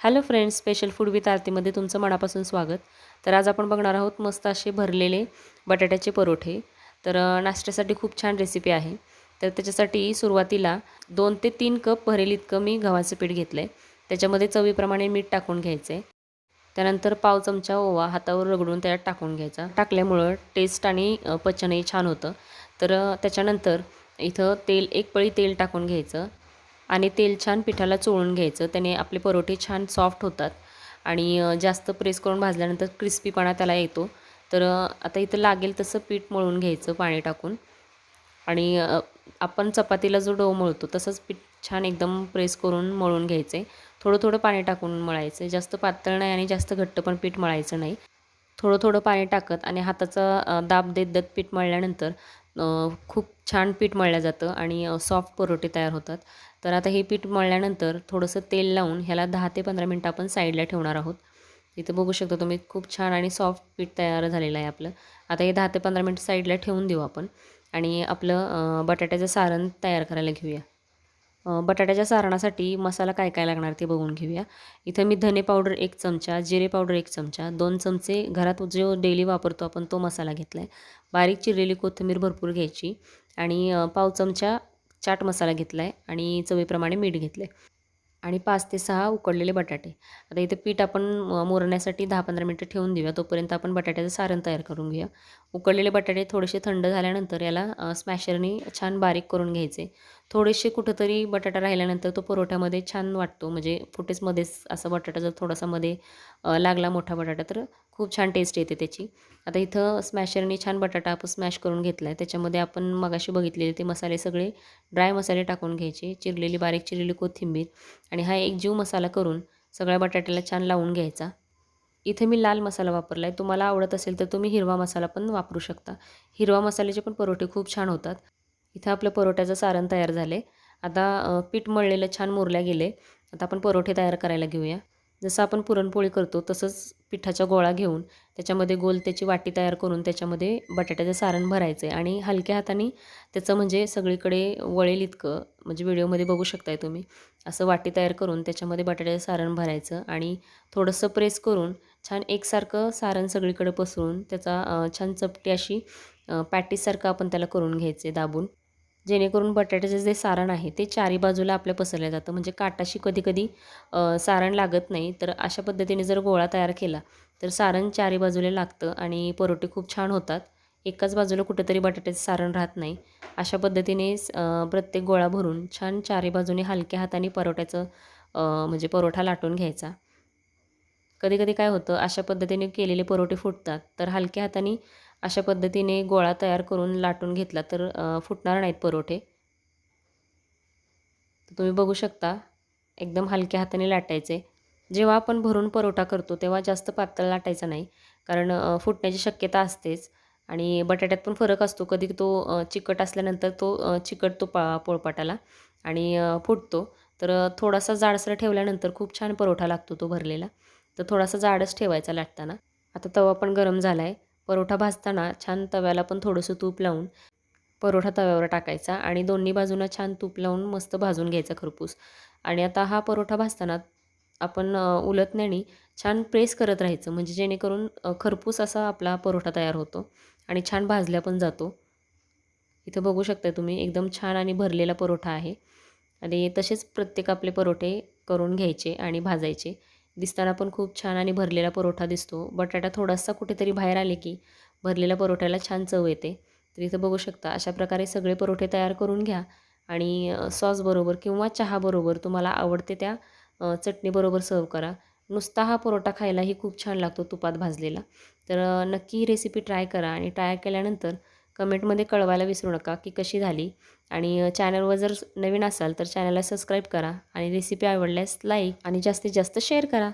Hello friends, special food with आरतीमध्ये तुमचं मनापासून स्वागत. तर आज आपण बघणार आहोत मस्त असे भरलेले बटाट्याचे परोठे. तर नाश्त्यासाठी खूप छान रेसिपी आहे. तर त्याच्यासाठी सुरुवातीला 2 ते 3 कप भरेल इतकं मी गव्हाचं पीठ घेतलं आहे. त्याच्यामध्ये चवीप्रमाणे मीठ टाकून घ्यायचं आहे. त्यानंतर पाव चमचा ओवा हातावर रगडून त्यात टाकून घ्यायचा. टाकल्यामुळं टेस्ट आणि पचनही छान होतं. तर त्याच्यानंतर इथं एक पळी तेल टाकून घ्यायचं आणि तेल छान पिठाला चोळून घ्यायचं. त्याने आपले परोठे छान सॉफ्ट होतात आणि जास्त प्रेस करून भाजल्यानंतर क्रिस्पीपणा त्याला येतो. तर आता इथं लागेल तसं पीठ मळून घ्यायचं पाणी टाकून आणि आपण चपातीला जो डो मळतो तसंच पीठ छान एकदम प्रेस करून मळून घ्यायचं आहे. थोडं थोडं पाणी टाकून मळायचं आहे. जास्त पातळ नाही आणि जास्त घट्ट पण पीठ मळायचं नाही. थोडं थोडं पाणी टाकत आणि हाताचा दाब देत देत पीठ मळल्यानंतर खूप छान पीठ मळलं जातं आणि सॉफ्ट परोठे तयार होतात. तर आता हे पीठ मळल्यानंतर थोडंसं तेल लावून ह्याला 10 ते 15 मिनटं आपण साईडला ठेवणार आहोत. इथं बघू शकता तुम्ही खूप छान आणि सॉफ्ट पीठ तयार झालेलं आहे आपलं. आता हे 10 ते 15 मिनटं साईडला ठेवून देऊ आपण आणि आपलं बटाट्याचं सारण तयार करायला घेऊया. बटाट्याच्या सारणासाठी मसाला काय काय लागणार ते बघून घेऊया. इथं मी धने पावडर 1 चमचा, जिरे पावडर 1 चमचा, 2 चमचे घरात जो डेली वापरतो आपण तो मसाला घेतला आहे. बारीक चिरलेली कोथिंबीर भरपूर घ्यायची आणि पाव चमचा चाट मसाला घेतला आहे आणि चवीप्रमाणे मीठ घेतलं आहे. आणि 5 ते 6 उकडलेले बटाटे. आता इथे पीठ आपण मुरण्यासाठी 10-15 मिनिटं ठेवून देऊया. तोपर्यंत आपण बटाट्याचं सारण तयार करून घेऊया. उकडलेले बटाटे थोडेसे थंड झाल्यानंतर याला स्मॅशरनी छान बारीक करून घ्यायचे. थोडेसे कुठेतरी बटाटा राहिल्यानंतर तो परोठ्यामध्ये छान वाटतो. म्हणजे फुटेजमध्येच असा बटाटा जर थोडासा मध्ये लागला मोठा बटाटा तर खूप छान टेस्ट येते त्याची. आता इथं स्मॅशरनी छान बटाटा आपण स्मॅश करून घेतला आहे. त्याच्यामध्ये आपण मगाशी बघितलेले ते मसाले सगळे ड्राय मसाले टाकून घ्यायचे. बारीक चिरलेली कोथिंबीर आणि हा एक जीव मसाला करून सगळ्या बटाट्याला छान लावून घ्यायचा. इथे मी लाल मसाला वापरला आहे. तुम्हाला आवडत असेल तर तुम्ही हिरवा मसाला पण वापरू शकता. हिरवा मसाल्याचे पण परोठे खूप छान होतात. इथं आपलं परोठ्याचं सारण तयार झालं आहे. आता पीठ मळलेलं छान मुरल्या गेले. आता आपण परोठे तयार करायला घेऊया. जसं आपण पुरणपोळी करतो तसंच पिठाचा गोळा घेऊन त्याच्यामध्ये गोल त्याची वाटी तयार करून त्याच्यामध्ये बटाट्याचं सारण भरायचं आहे आणि हलक्या हाताने त्याचं म्हणजे सगळीकडे वळेल इतकं म्हणजे व्हिडिओमध्ये बघू शकताय तुम्ही. असं वाटी तयार करून त्याच्यामध्ये बटाट्याचं सारण भरायचं आणि थोडंसं प्रेस करून छान एकसारखं सारण सगळीकडे पसरून त्याचा छान चपटी अशी पॅटीससारखं आपण त्याला करून घ्यायचे दाबून. जेणेकरून बटाट्याचं जे सारण आहे ते चारी बाजूला आपल्या पसरलं जातं. म्हणजे काटाशी कधी-कधी सारण लागत नाही. तर अशा पद्धतीने जर गोळा तयार केला तर सारण चारी बाजूला लागतं आणि परोठे खूप छान होतात. एकाच बाजूला कुठेतरी बटाट्याचं सारण राहत नाही. अशा पद्धतीने प्रत्येक गोळा भरून छान चारी बाजूने हलक्या हाताने परोठ्याचं म्हणजे परोठा लाटून घ्यायचा. कधी-कधी काय होतं अशा पद्धतीने केलेले परोठे फुटतात. तर हलक्या हाताने अशा पद्धतीने गोळा तयार करून लाटून घेतला तर फुटणार नाहीत परोठे. तर तुम्ही बघू शकता एकदम हलक्या हाताने लाटायचे. जेव्हा आपण भरून परोठा करतो तेव्हा जास्त पातळ लाटायचा नाही. कारण फुटण्याची शक्यता असतेच आणि बटाट्यात पण फरक असतो. कधी तो चिकट असल्यानंतर तो चिकटतो पोळपाटाला आणि फुटतो. तर थोडासा जाडसर ठेवल्यानंतर खूप छान परोठा लागतो तो भरलेला. तर थोडासा जाडच ठेवायचा लाटताना. आता तवा पण गरम झाला आहे. परोठा भाजताना छान तव्याला पण थोडंसं तूप लावून परोठा तव्यावर टाकायचा आणि दोन्ही बाजूनं छान तूप लावून मस्त भाजून घ्यायचा खरपूस. आणि आता हा परोठा भाजताना आपण उलटण्याने छान प्रेस करत राहायचं म्हणजे जेणेकरून खरपूस असा आपला परोठा तयार होतो आणि छान भाजला पण जातो. इथं बघू शकता तुम्ही एकदम छान आणि भरलेला परोठा आहे आणि तसेच प्रत्येक आपले परोठे करून घ्यायचे आणि भाजायचे. दिसताना पण खूप छान आणि भरलेला परोठा दिसतो. बटाटा थोडासा कुठेतरी बाहेर आले की भरलेल्या परोठ्याला छान चव येते. तर इथं बघू शकता अशा प्रकारे सगळे परोठे तयार करून घ्या आणि सॉसबरोबर किंवा चहाबरोबर तुम्हाला आवडते त्या चटणीबरोबर सर्व्ह करा. नुसता हा परोठा खायलाही खूप छान लागतो तुपात भाजलेला. तर नक्की ही रेसिपी ट्राय करा आणि ट्राय केल्यानंतर कमेंटमध्ये कळवायला विसरू नका की कशी झाली आणि चॅनलवर जर नवीन असाल तर चॅनलला सबस्क्राईब करा आणि रेसिपी आवडल्यास लाईक आणि जास्तीत जास्त शेअर करा.